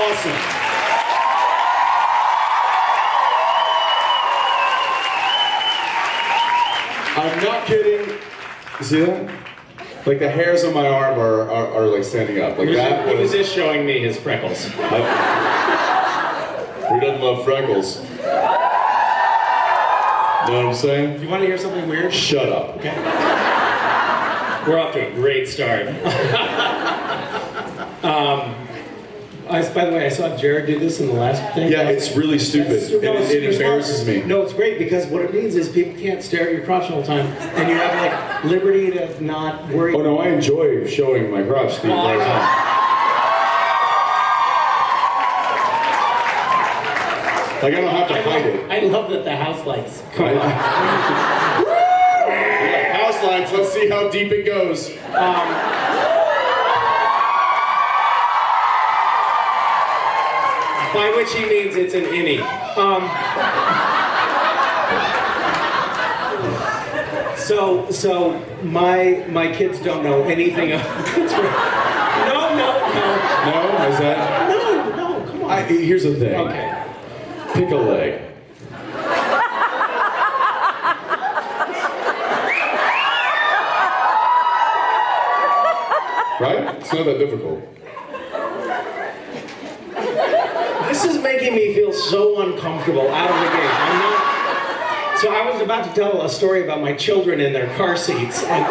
awesome. I'm not kidding. You see that? Like the hairs on my arm are like standing up. Like that He was just showing me his freckles. Who doesn't love freckles? Know what I'm saying? You want to hear something weird? Shut up. Okay. We're off to a great start. By the way, I saw Jared do this in the last thing. Yeah, it's really stupid. It embarrasses me. No, it's great because what it means is people can't stare at your crotch all the time, and you have like liberty to not worry. Oh no, I enjoy showing my crotch the entire time. Like I don't have to hide it. I love that the house lights come on. Yeah, house lights. Let's see how deep it goes. By which he means it's an innie. So my kids don't know anything of. No, is that? no, come on. Here's the thing. Okay. Pick a leg. Right? It's not that difficult. This is making me feel so uncomfortable out of the gate. I'm not. So I was about to tell a story about my children in their car seats. And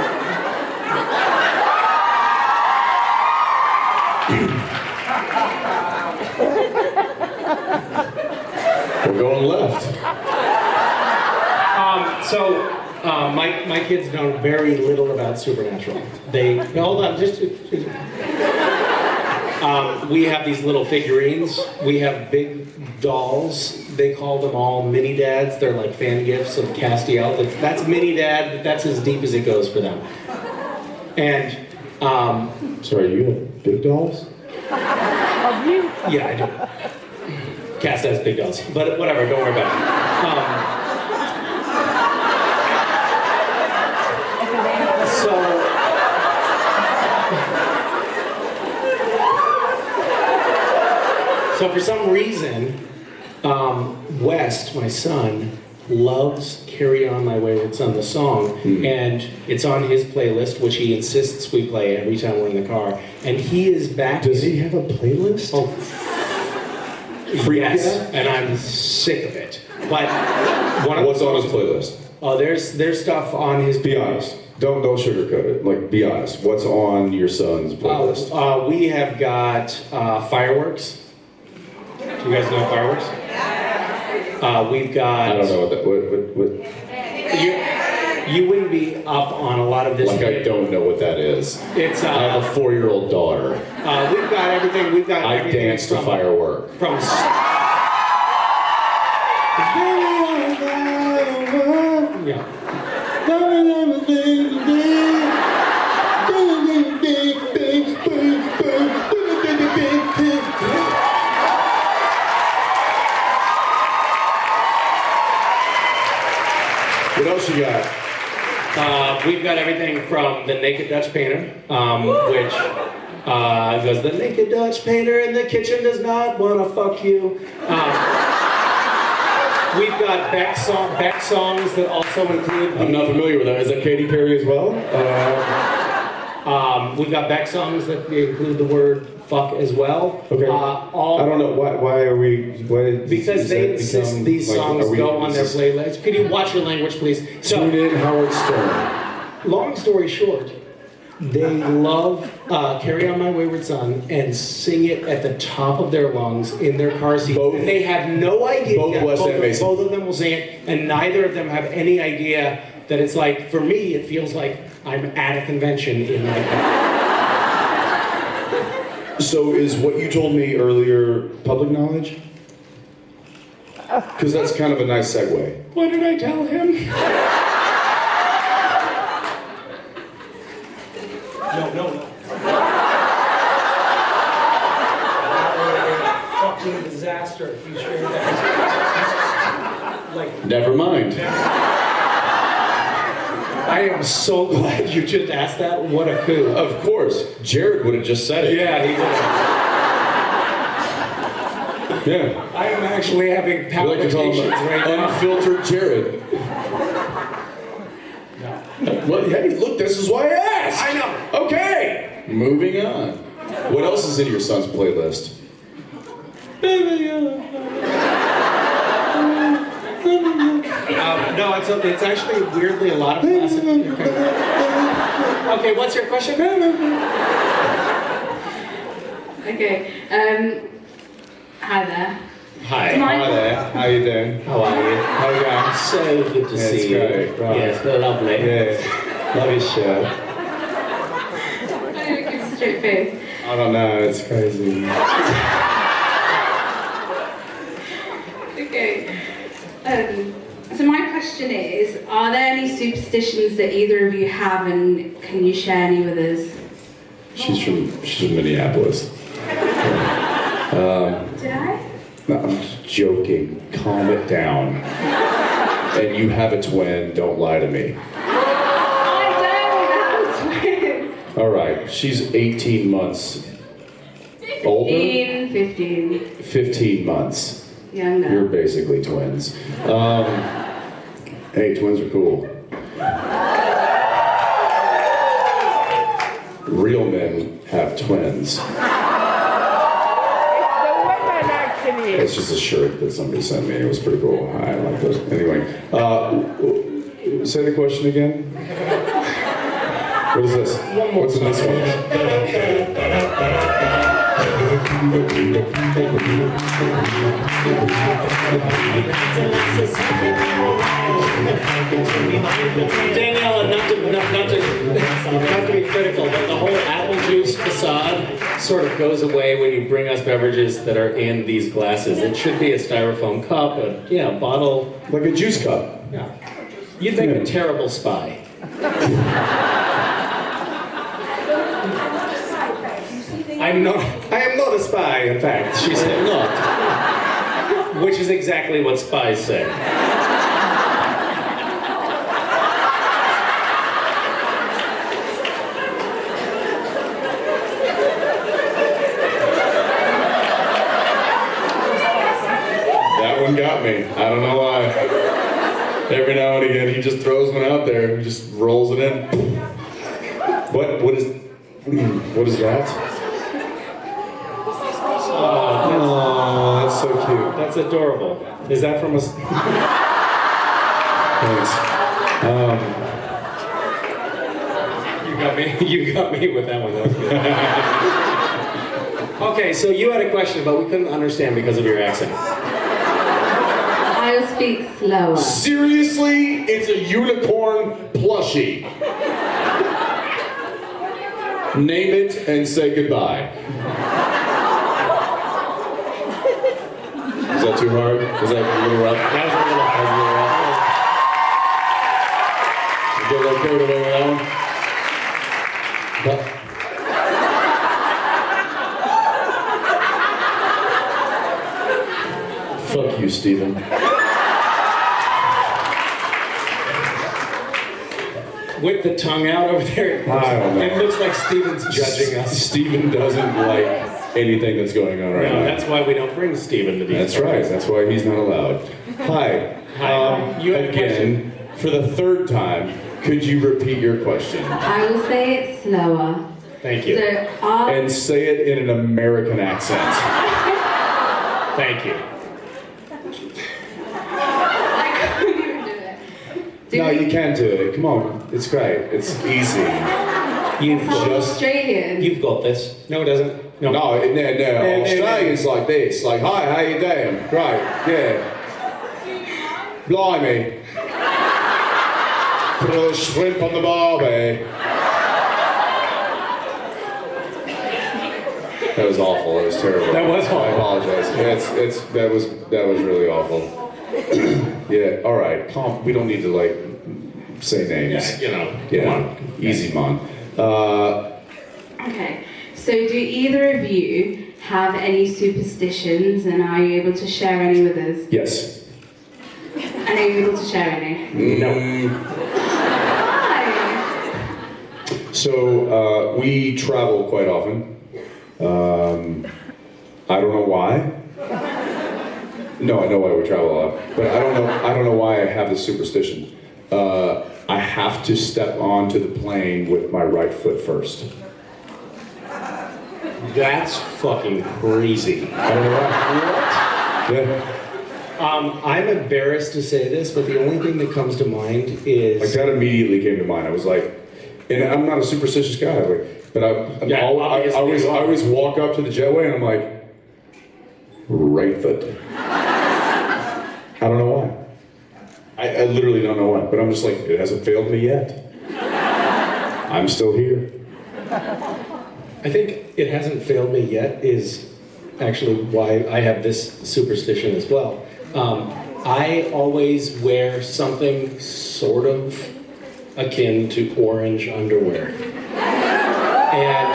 We're going left. My kids know very little about Supernatural. They hold on, we have these little figurines. We have big dolls. They call them all mini dads. They're like fan gifts of Castiel. That's mini dad. That's as deep as it goes for them. And Sorry, you have big dolls? Of you? yeah, I do. Cass has big dolls, but whatever. Don't worry about it. So for some reason, West, my son, loves Carry On My Wayward Son, the song, and it's on his playlist, which he insists we play every time we're in the car, and he is back. Does he have a playlist? Oh, yes, and I'm sick of it. But what's on his playlist? Oh, there's stuff on his. Be honest. Don't sugarcoat it. Like, be honest. What's on your son's playlist? We have got Fireworks. Do you guys know Fireworks? We've got. I don't know what that. What? You wouldn't be up on a lot of this. Like I don't know what that is. It's. I have a 4-year-old daughter. We've got everything. We've got. I dance to Firework. From. Yeah. What else you got? We've got everything from The Naked Dutch Painter, which goes, the naked Dutch painter in the kitchen does not want to fuck you. We've got Beck songs that also include... I'm not familiar with that. Is that Katy Perry as well? We've got Beck songs that include the word fuck as well. Okay. I don't know, why are we... Because they insist these songs go on their playlist. Could you watch your language, please? Tune in Howard Stern. Long story short, they love Carry On My Wayward Son and sing it at the top of their lungs in their car seats. And they have no idea. Both of them will sing it, and neither of them have any idea that it's like, for me, it feels like I'm at a convention in my car. So is what you told me earlier public knowledge? Because that's kind of a nice segue. What did I tell him? No. Fucking disaster if you share that. Like, never mind. I am so glad you just asked that. What a coup. Of course. Jared would have just said it. Yeah, he Yeah. I am actually having We like to call palpitations him right now. Unfiltered Jared. Well, hey, look, this is why I asked. I know. Okay. Moving on. What else is in your son's playlist? No, it's actually weirdly a lot of classic. Okay, what's your question? Okay. Hi there. Hi. My- Hi there. How you doing? How are you? How you going? So good to Yeah, it's see you. great. Right. Yes, lovely. Yeah. Love your shirt. I don't give a straight face. I don't know. It's crazy. Okay. So my question is, are there any superstitions that either of you have, and can you share any with us? She's from Minneapolis. Did I? No, I'm just joking. Calm it down. And you have a twin. Don't lie to me. I don't have twins. All right. She's 18 months older. 15. 15 months. Younger. You're basically twins. Hey, twins are cool. Real men have twins. The women actually. It's just a shirt that somebody sent me. It was pretty cool. I like those. Anyway, say the question again. What is this? What's in this one? Danielle, not to be critical, but the whole apple juice facade sort of goes away when you bring us beverages that are in these glasses. It should be a styrofoam cup, a bottle. Like a juice cup. Yeah. You'd make Yeah. a terrible spy. I am not a spy, in fact. She said not. Which is exactly what spies say. That one got me. I don't know why. Every now and again, he just throws one out there. He just rolls it in. What is that? Oh, that's so cute. That's adorable. Is that from a... Thanks. You got me with that one. That was good. Okay, so you had a question, but we couldn't understand because of your accent. I'll speak slower. Seriously? It's a unicorn plushie. Name it and say goodbye. Is that too hard? Is that a little rough? That was a little You get carried away with that one? Fuck you, Steven. With the tongue out over there, I don't know. it looks like Steven's judging us. Steven doesn't like anything that's going on right No, now. that's why we don't bring Steven to these. That's right. That's why he's not allowed. Hi. Hi. You had a Again, for the third time, could you repeat your question? I will say it slower. Thank you. So, are... And say it in an American accent. Thank you. I couldn't even do it. No, you can do it. Come on. It's great. It's easy. You've Australian. You've got this. No, it doesn't. No. No. Australians like this. Like, hi, how you doing? Great. Yeah. Blimey. Put a shrimp on the barbie. That was awful. It was terrible. That was awful. I apologize. That was really awful. Yeah. All right. Calm. We don't need to like say names. Yeah, Yeah. Come on. Easy, man. Okay. So do either of you have any superstitions, and are you able to share any with us? Yes. And are you able to share any? No. Why? So we travel quite often. I don't know why. No, I know why we travel a lot, but I don't know why I have this superstition. I have to step onto the plane with my right foot first. That's fucking crazy. I don't know why. What? Yeah. I'm embarrassed to say this, but the only thing that comes to mind is... Like, that immediately came to mind. I was like, and I'm not a superstitious guy, like, but I always walk up to the jetway and I'm like, right foot. I don't know why. I literally don't know why, but I'm just like, it hasn't failed me yet. I'm still here. I think it hasn't failed me yet is actually why I have this superstition as well. I always wear something sort of akin to orange underwear. And...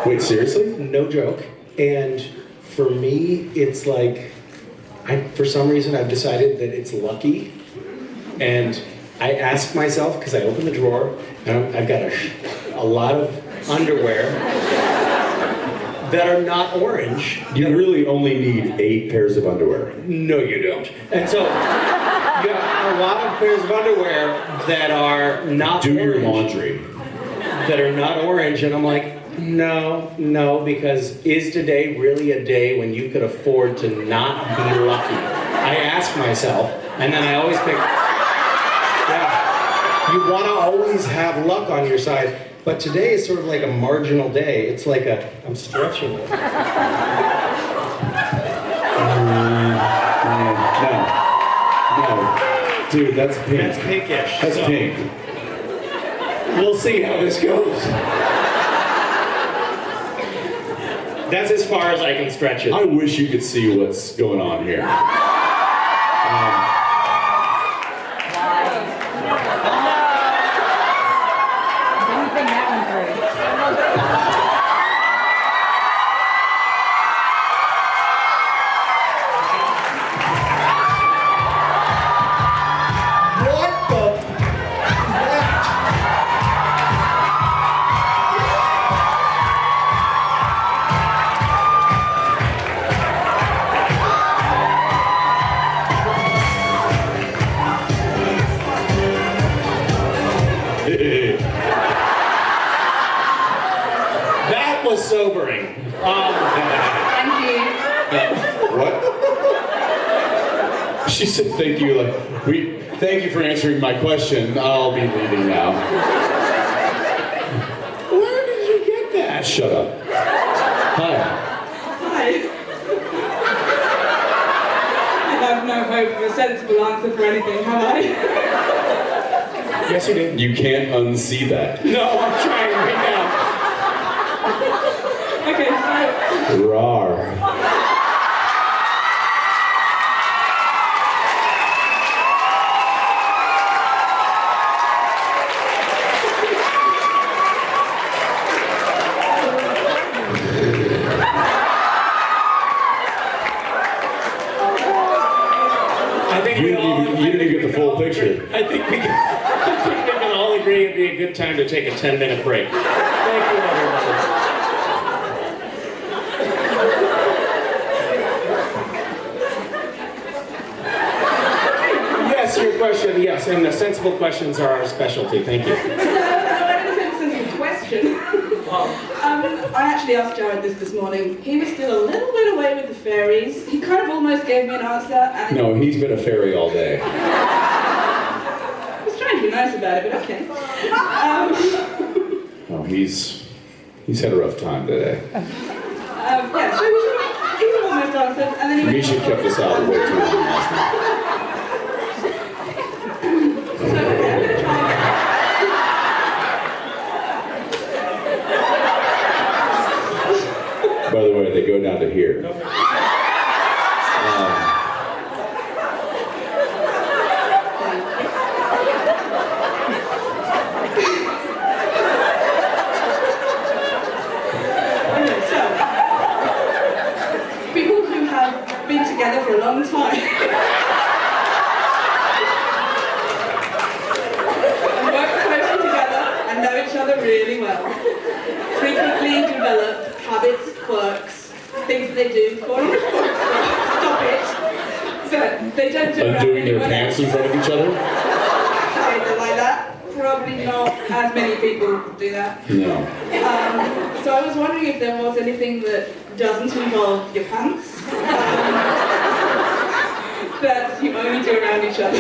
Wait, seriously? No joke. And for me, it's like, for some reason I've decided that it's lucky. And I ask myself, because I open the drawer, and I've got a lot of underwear that are not orange. You really only need 8 pairs of underwear. No, you don't. And so, you got a lot of pairs of underwear that are not Do orange. your laundry. That are not orange, and I'm like, no, because is today really a day when you could afford to not be lucky? I ask myself, and then I always pick, yeah, you want to always have luck on your side. But today is sort of like a marginal day. It's like I'm stretching it. No. Dude, that's pink. That's pinkish. That's so pink. We'll see how this goes. That's as far as I can stretch it. I wish you could see what's going on here. That was sobering. Thank you. What? She said thank you, like, thank you for answering my question. I'll be leaving now. Where did you get that? Shut up. Hi. Hi. I have no hope of a sensible answer for anything, have I? Yes, you did. You can't unsee that. No, I'm trying right now. Okay, so... Rawr. I think You didn't even get the full picture. I think we can all agree it'd be a good time to take a 10-minute break. Thank you, everybody. Yes, your question, yes, and the sensible questions are our specialty. Thank you. I didn't say sensible question. I actually asked Jared this morning. He was still a little bit away with the fairies. He kind of almost gave me an answer. And No, he's been a fairy all day. I was trying to be nice about it, but okay. Oh, he's had a rough time today. Yeah, so he almost answered, and then he went... Misha kept us out way too long last night. So, okay, I'm going to try By the way, they go down to here. people who have been together for a long time and work closely together and know each other really well frequently develop habits, quirks, things that they do. Stop it. They don't do it around undoing their anyone pants else. in front of each other? Anything like that. Probably not as many people do that. No. So I was wondering if there was anything that doesn't involve your pants that you only do around each other.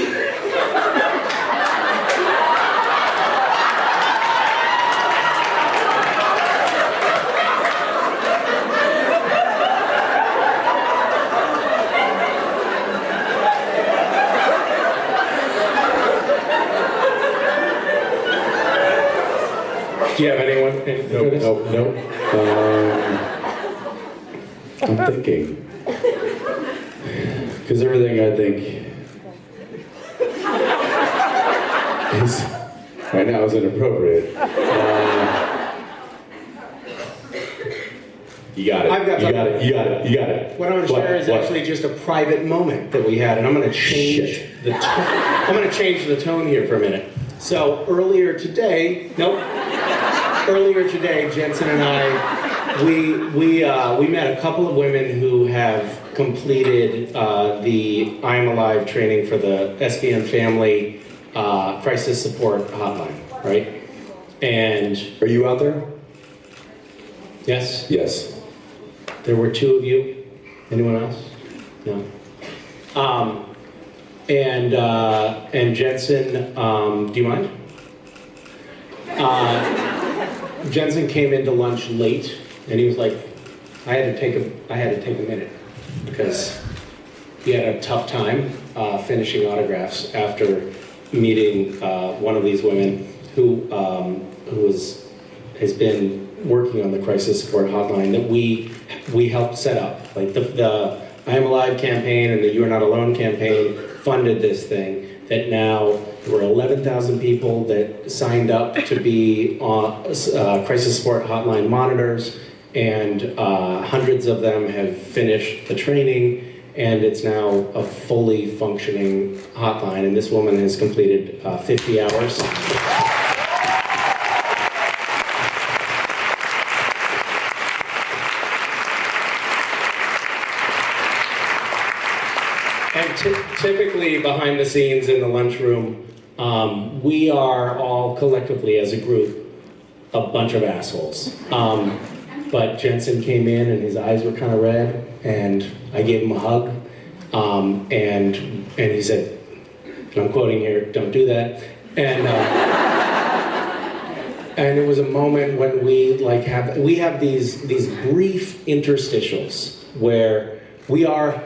Do you have anyone? Nope. I'm thinking. Because everything I think is right now is inappropriate. You got it. I've got something. You got it. What I'm going to share is actually just a private moment that we had, and I'm going to change the tone. I'm going to change the tone here for a minute. So earlier today, Jensen and I, we met a couple of women who have completed the I'm Alive training for the SBM Family Crisis Support Hotline, right? And Are you out there? yes, Yes. there were two of you. Anyone else? No. And Jensen, do you mind? Jensen came into lunch late, and he was like, I had to take a minute because he had a tough time finishing autographs after meeting one of these women who has been working on the crisis support hotline that we helped set up. Like the I Am Alive campaign and the You Are Not Alone campaign funded this thing that now there were 11,000 people that signed up to be on crisis support hotline monitors, and hundreds of them have finished the training, and it's now a fully functioning hotline, and this woman has completed 50 hours. And typically behind the scenes in the lunchroom, we are all collectively as a group a bunch of assholes. But Jensen came in and his eyes were kind of red, and I gave him a hug, and he said, and I'm quoting here, "Don't do that." And it was a moment when we have these brief interstitials where we are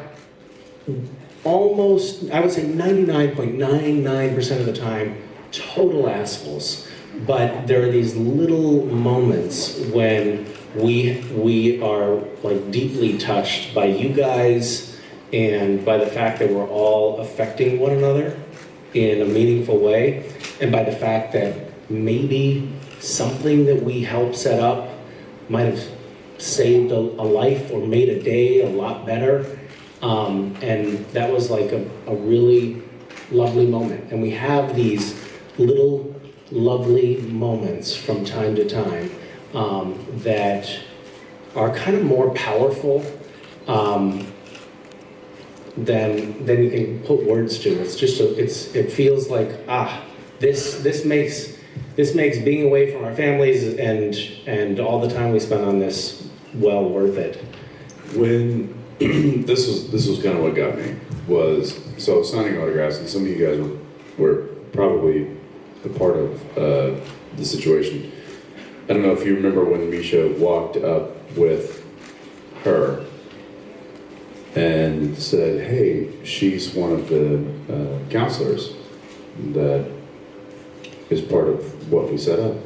almost, I would say 99.99% of the time, total assholes. But there are these little moments when we are like deeply touched by you guys and by the fact that we're all affecting one another in a meaningful way, and by the fact that maybe something that we helped set up might have saved a life or made a day a lot better. And that was like a really lovely moment. And we have these little lovely moments from time to time that are kind of more powerful than you can put words to. It's just it feels like this makes being away from our families and all the time we spend on this well worth it. When this was kind of what got me was, so signing autographs, and some of you guys were probably a part of the situation. I don't know if you remember when Misha walked up with her and said, "Hey, she's one of the counselors that is part of what we set up."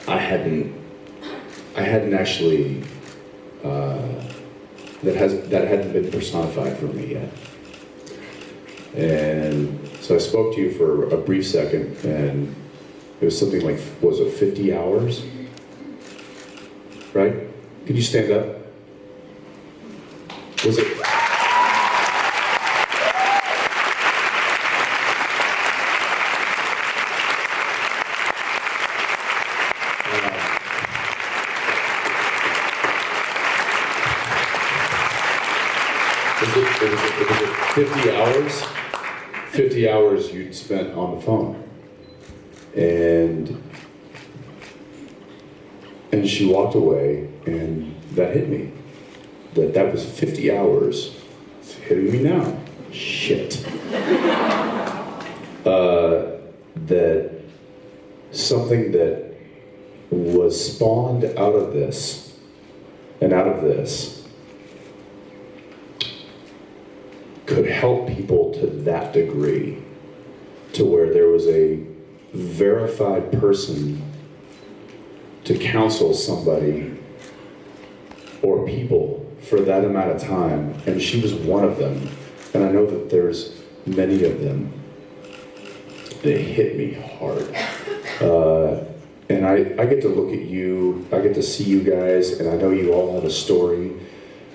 I hadn't actually that hadn't been personified for me yet. And so I spoke to you for a brief second, and it was something like, was it 50 hours? Right? Can you stand up? Was it? it 50 hours? 50 hours you'd spent on the phone. And she walked away, and that hit me. That was 50 hours. It's hitting me now. Shit. That something that was spawned out of this, and out of this, could help people to that degree, to where there was a verified person to counsel somebody or people for that amount of time, and she was one of them, and I know that there's many of them. They hit me hard. And I get to look at you, I get to see you guys, and I know you all have a story,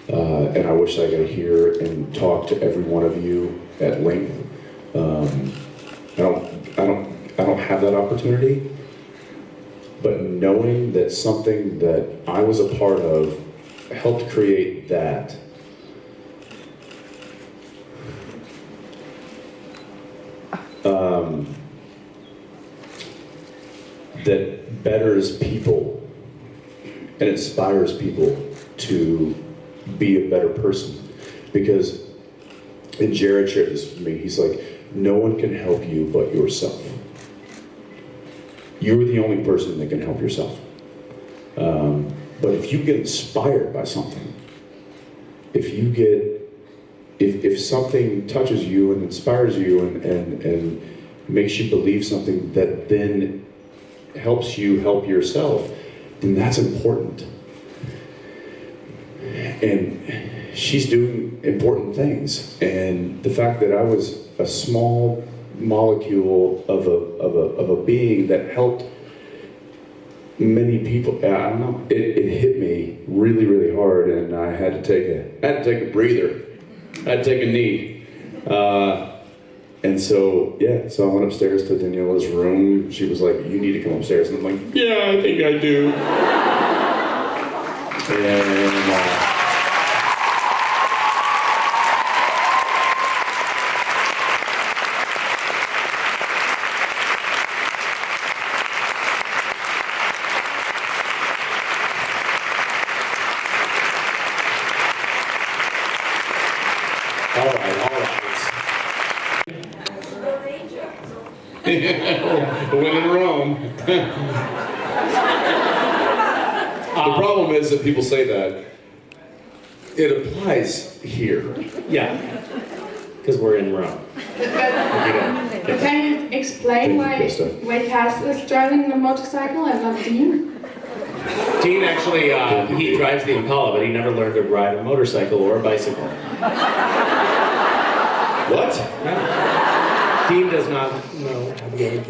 and I wish I could hear and talk to every one of you at length. I don't have that opportunity, but knowing that something that I was a part of helped create that, that betters people and inspires people to be a better person. Because, and Jared shared this with me, he's like, no one can help you but yourself. You're the only person that can help yourself. But if you get inspired by something, if something touches you and inspires you and makes you believe something that then helps you help yourself, then that's important. And she's doing important things. And the fact that I was a small molecule of a being that helped many people, I don't know, it hit me really, really hard, and I had to take a breather. I had to take a knee. And so, yeah, so I went upstairs to Daniela's room. She was like, you need to come upstairs. And I'm like, yeah, I think I do. And when in Rome. The problem is that people say that. It applies here. Yeah, because we're in Rome. Can you explain why Cass is driving the motorcycle and not Dean? Dean actually, he drives the Impala, but he never learned to ride a motorcycle or a bicycle. What? No. Dean does not know how to go.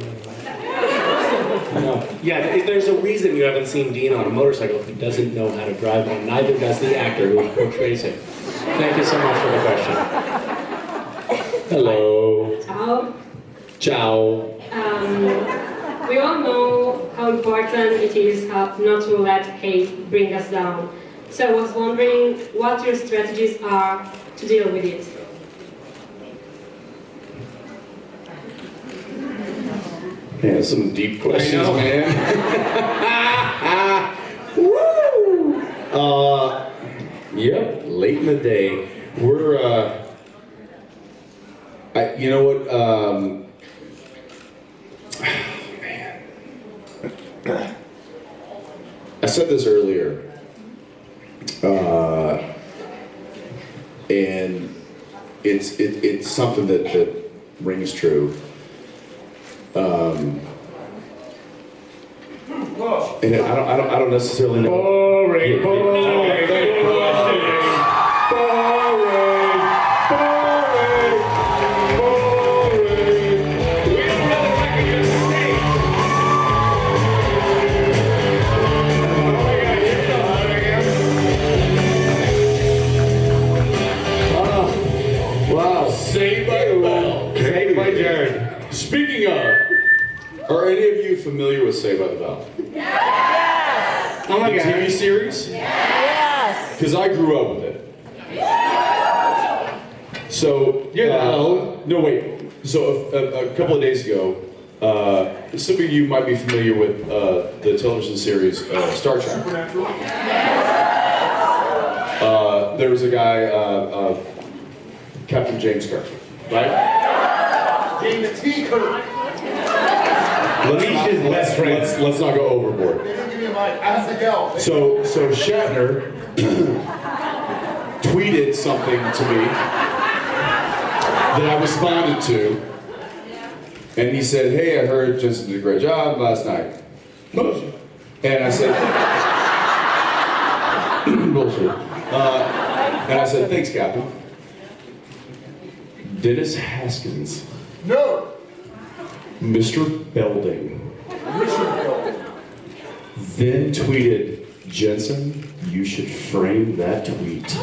No. Yeah, there's a reason you haven't seen Dean on a motorcycle. He doesn't know how to drive one. Neither does the actor who portrays him. Thank you so much for the question. Hello. Ciao. Ciao. We all know how important it is not to let hate bring us down. So I was wondering what your strategies are to deal with it. Yeah, some deep questions, man. Woo! Yep, late in the day. We're, you know what, man. I said this earlier, and it's something that rings true. And I don't necessarily know. Boring. Wow, Saved by the Bell. Saved by Jared. Speaking of, are any of you familiar with Saved by the Bell? Yes! Oh my God. TV series? Yes! Because I grew up with it. So, no wait. So a couple of days ago, some of you might be familiar with the television series Star Trek. There was a guy, Captain James Kirk, right? James T. Kirk. Let's not go overboard. They didn't give me a mic. I have to go. So Shatner tweeted something to me that I responded to, and he said, "Hey, I heard Jensen did a great job last night." Bullshit. And I said, bullshit. And I said, "Thanks, Captain." Dennis Haskins. No. Mr. Belding. Then tweeted, "Jensen, you should frame that tweet."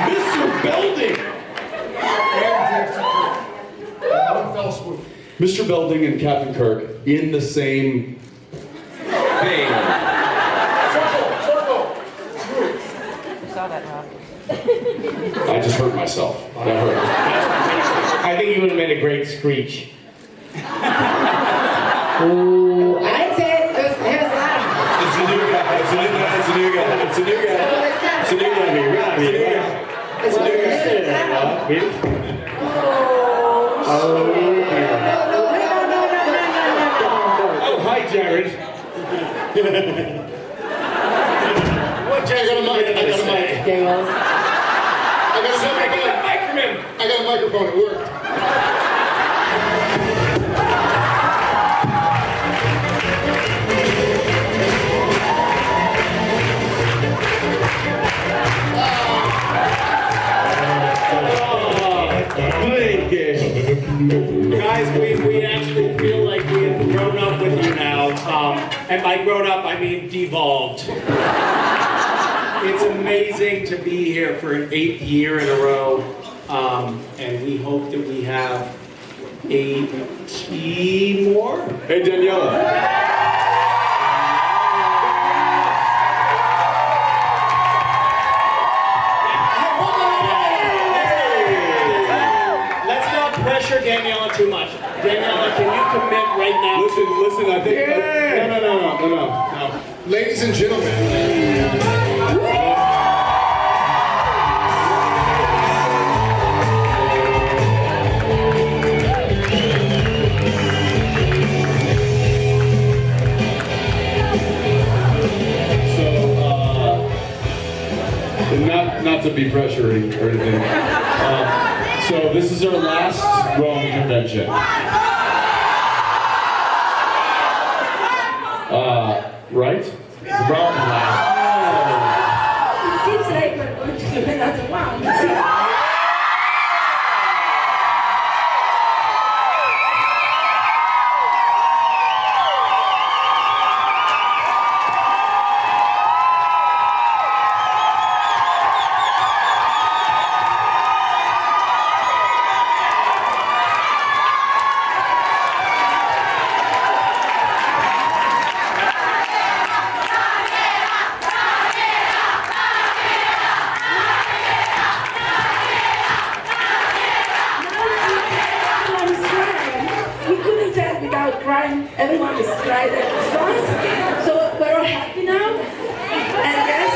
Mr. Belding! Mr. Belding and Captain Kirk in the same thing. I just hurt myself. That hurt. I think you would have made a great screech. Ooh, I said it was loud. It's a new guy. It's a new guy. It's a new guy. It's a new guy. It's a new guy. It's a new guy. Oh, hi, Jared. What, Jared? I got a mic. I got a mic. I got a microphone. It worked. Guys, we actually feel like we have grown up with you now. And by grown up, I mean devolved. It's amazing to be here for an 8th year in a row. And we hope that we have 80 more. Hey, Daniela. Pressure Daniela too much. Daniela, can you commit right now? Listen, I think... No. Ladies and gentlemen. Not to be pressuring or anything. So this is our last Rome convention. Right? It's Rome last. It seems like we're going to give another round. Everyone is crying at once. So we're all happy now. And yes,